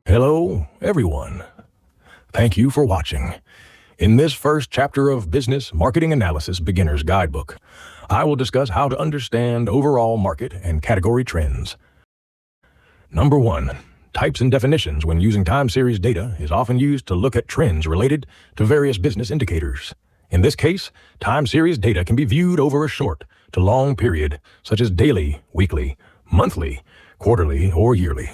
Hello, everyone. Thank you for watching. In this first chapter of Business Marketing Analysis Beginner's Guidebook, I will discuss how to understand overall market and category trends. Number 1. Types and definitions when using time series data is often used to look at trends related to various business indicators. In this case, time series data can be viewed over a short to long period, such as daily, weekly, monthly, quarterly, or yearly.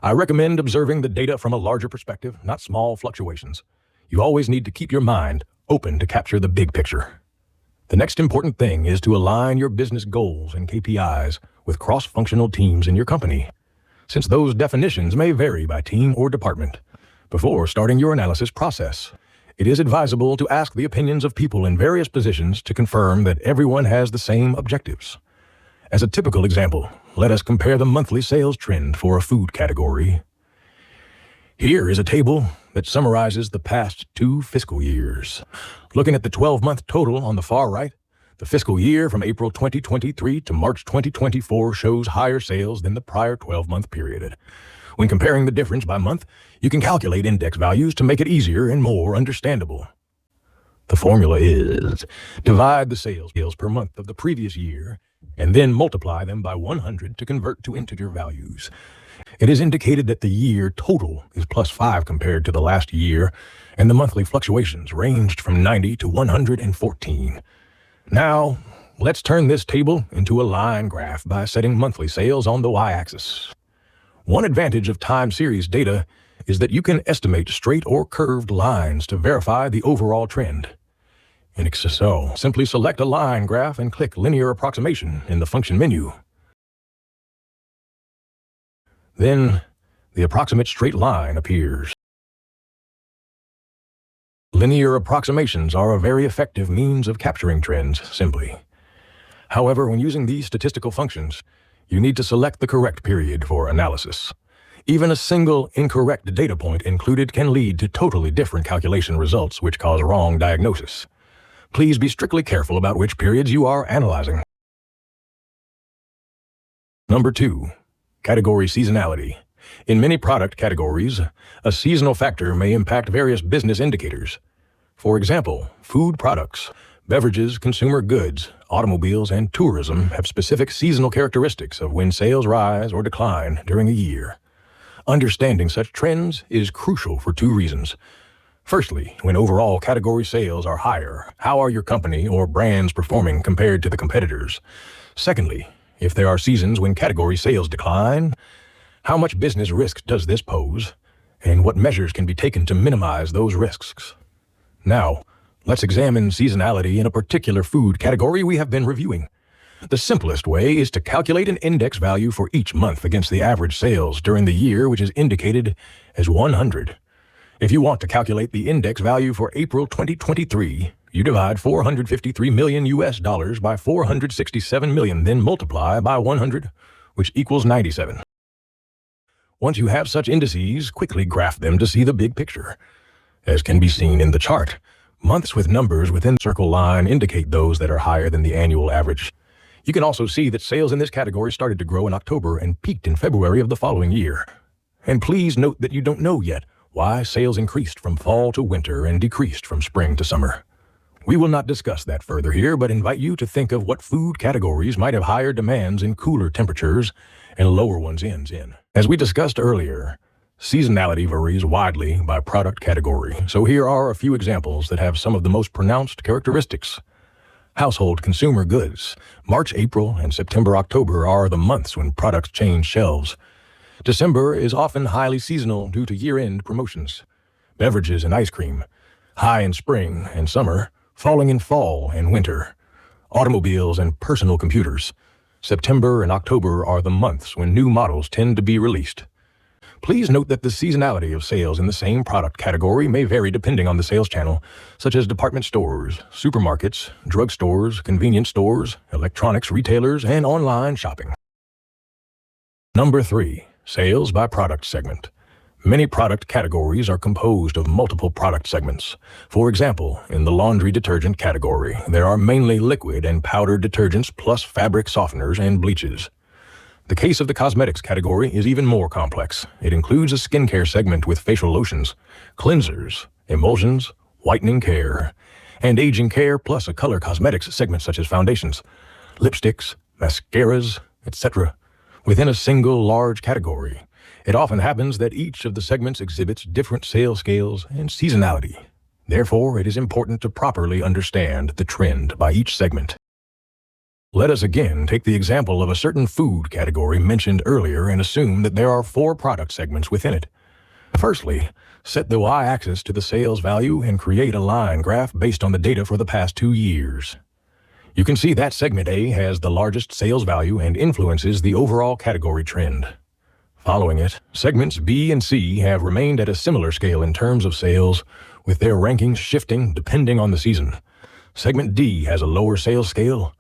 I recommend observing the data from a larger perspective, not small fluctuations. You always need to keep your mind open to capture the big picture. The next important thing is to align your business goals and KPIs with cross-functional teams in your company, since those definitions may vary by team or department. Before starting your analysis process, it is advisable to ask the opinions of people in various positions to confirm that everyone has the same objectives. As a typical example, let us compare the monthly sales trend for a food category. Here is a table that summarizes the past 2 fiscal years. Looking at the 12-month total on the far right, the fiscal year from April 2023 to March 2024 shows higher sales than the prior 12-month period. When comparing the difference by month, you can calculate index values to make it easier and more understandable. The formula is: divide the sales per month of the previous year and then multiply them by 100 to convert to integer values. It is indicated that the year total is +5 compared to the last year, and the monthly fluctuations ranged from 90 to 114. Now, let's turn this table into a line graph by setting monthly sales on the y-axis. One advantage of time series data is that you can estimate straight or curved lines to verify the overall trend. In Excel, simply select a line graph and click Linear Approximation in the function menu. Then, the approximate straight line appears. Linear approximations are a very effective means of capturing trends simply. However, when using these statistical functions, you need to select the correct period for analysis. Even a single incorrect data point included can lead to totally different calculation results which cause wrong diagnosis. Please be strictly careful about which periods you are analyzing. Number 2. Category seasonality. In many product categories, a seasonal factor may impact various business indicators. For example, food products, beverages, consumer goods, automobiles, and tourism have specific seasonal characteristics of when sales rise or decline during a year. Understanding such trends is crucial for 2 reasons. Firstly, when overall category sales are higher, how are your company or brands performing compared to the competitors? Secondly, if there are seasons when category sales decline, how much business risk does this pose, and what measures can be taken to minimize those risks? Now, let's examine seasonality in a particular food category we have been reviewing. The simplest way is to calculate an index value for each month against the average sales during the year, which is indicated as 100. If you want to calculate the index value for April 2023, you divide $453 million by 467 million, then multiply by 100, which equals 97. Once you have such indices, quickly graph them to see the big picture. As can be seen in the chart, months with numbers within the circle line indicate those that are higher than the annual average. You can also see that sales in this category started to grow in October and peaked in February of the following year. And please note that you don't know yet why sales increased from fall to winter and decreased from spring to summer. We will not discuss that further here, but invite you to think of what food categories might have higher demands in cooler temperatures and lower ones in. As we discussed earlier, seasonality varies widely by product category, so here are a few examples that have some of the most pronounced characteristics. Household consumer goods. March, April, and September, October are the months when products change shelves. December is often highly seasonal due to year-end promotions. Beverages and ice cream, high in spring and summer, falling in fall and winter. Automobiles and personal computers. September and October are the months when new models tend to be released. Please note that the seasonality of sales in the same product category may vary depending on the sales channel, such as department stores, supermarkets, drugstores, convenience stores, electronics retailers, and online shopping. Number 3. Sales by product segment. Many product categories are composed of multiple product segments. For example, in the laundry detergent category, there are mainly liquid and powdered detergents plus fabric softeners and bleaches. The case of the cosmetics category is even more complex. It includes a skincare segment with facial lotions, cleansers, emulsions, whitening care, and aging care, plus a color cosmetics segment such as foundations, lipsticks, mascaras, etc. within a single large category. It often happens that each of the segments exhibits different sales scales and seasonality. Therefore, it is important to properly understand the trend by each segment. Let us again take the example of a certain food category mentioned earlier and assume that there are 4 product segments within it. Firstly, set the y-axis to the sales value and create a line graph based on the data for the past 2 years. You can see that segment A has the largest sales value and influences the overall category trend. Following it, segments B and C have remained at a similar scale in terms of sales, with their rankings shifting depending on the season. Segment D has a lower sales scale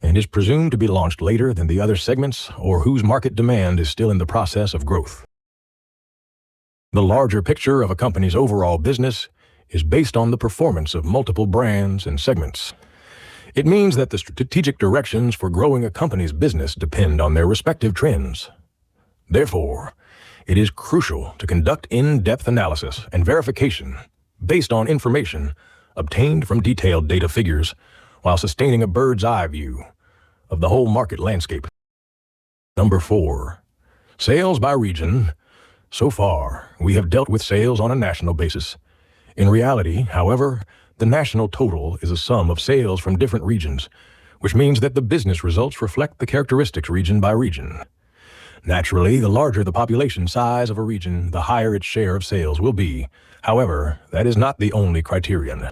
and is presumed to be launched later than the other segments or whose market demand is still in the process of growth. The larger picture of a company's overall business is based on the performance of multiple brands and segments. It means that the strategic directions for growing a company's business depend on their respective trends. Therefore, it is crucial to conduct in-depth analysis and verification based on information obtained from detailed data figures while sustaining a bird's-eye view of the whole market landscape. Number 4. Sales by region. So far, we have dealt with sales on a national basis. In reality, however, the national total is a sum of sales from different regions, which means that the business results reflect the characteristics region by region. Naturally, the larger the population size of a region, the higher its share of sales will be. However, that is not the only criterion.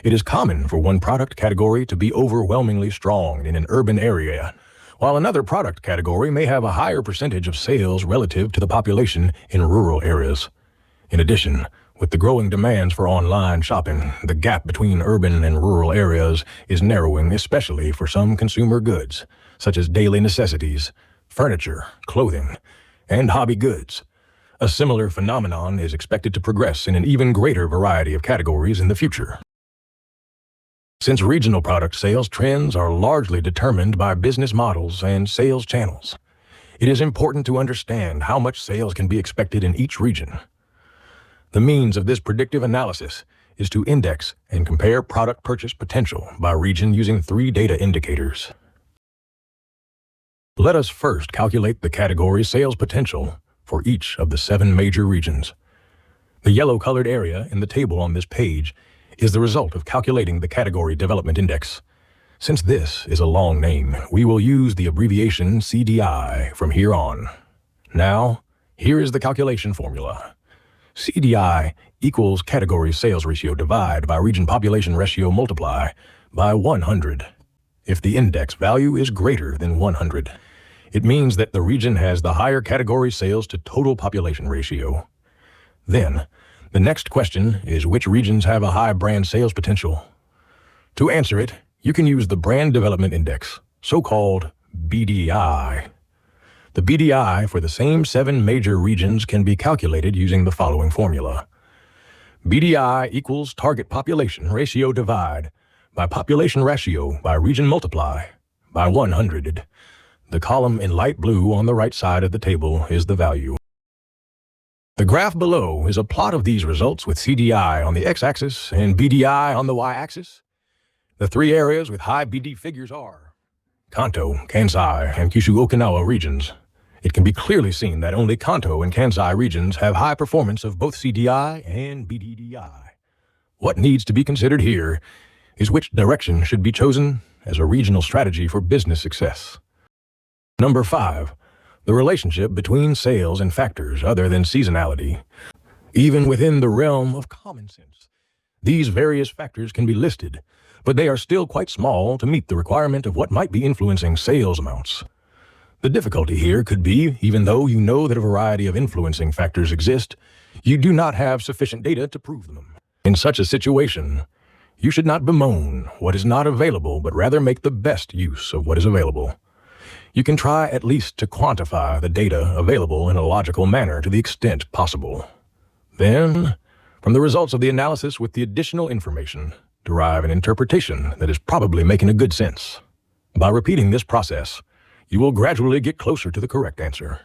It is common for one product category to be overwhelmingly strong in an urban area, while another product category may have a higher percentage of sales relative to the population in rural areas. In addition, with the growing demands for online shopping, the gap between urban and rural areas is narrowing, especially for some consumer goods, such as daily necessities, furniture, clothing, and hobby goods. A similar phenomenon is expected to progress in an even greater variety of categories in the future. Since regional product sales trends are largely determined by business models and sales channels, it is important to understand how much sales can be expected in each region. The means of this predictive analysis is to index and compare product purchase potential by region using 3 data indicators. Let us first calculate the category sales potential for each of the 7 major regions. The yellow-colored area in the table on this page is the result of calculating the Category Development Index. Since this is a long name, we will use the abbreviation CDI from here on. Now, here is the calculation formula. CDI equals category sales ratio divide by region population ratio multiply by 100. If the index value is greater than 100, it means that the region has the higher category sales to total population ratio. Then, the next question is which regions have a high brand sales potential. To answer it, you can use the Brand Development Index, so-called BDI. The BDI for the same 7 major regions can be calculated using the following formula. BDI equals target population ratio divide by population ratio by region multiply by 100. The column in light blue on the right side of the table is the value. The graph below is a plot of these results with CDI on the x-axis and BDI on the y-axis. The 3 areas with high BD figures are Kanto, Kansai, and Kyushu-Okinawa regions. It can be clearly seen that only Kanto and Kansai regions have high performance of both CDI and BDDI. What needs to be considered here is which direction should be chosen as a regional strategy for business success. Number 5. The relationship between sales and factors other than seasonality. Even within the realm of common sense, these various factors can be listed, but they are still quite small to meet the requirement of what might be influencing sales amounts. The difficulty here could be, even though you know that a variety of influencing factors exist, you do not have sufficient data to prove them. In such a situation, you should not bemoan what is not available, but rather make the best use of what is available. You can try at least to quantify the data available in a logical manner to the extent possible. Then, from the results of the analysis with the additional information, derive an interpretation that is probably making a good sense. By repeating this process, you will gradually get closer to the correct answer.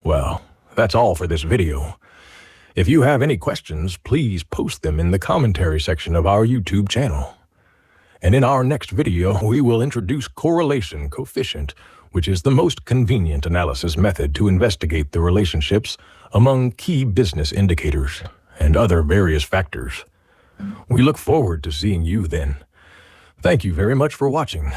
Well, that's all for this video. If you have any questions, please post them in the commentary section of our YouTube channel. And in our next video, we will introduce correlation coefficient, which is the most convenient analysis method to investigate the relationships among key business indicators and other various factors. We look forward to seeing you then. Thank you very much for watching.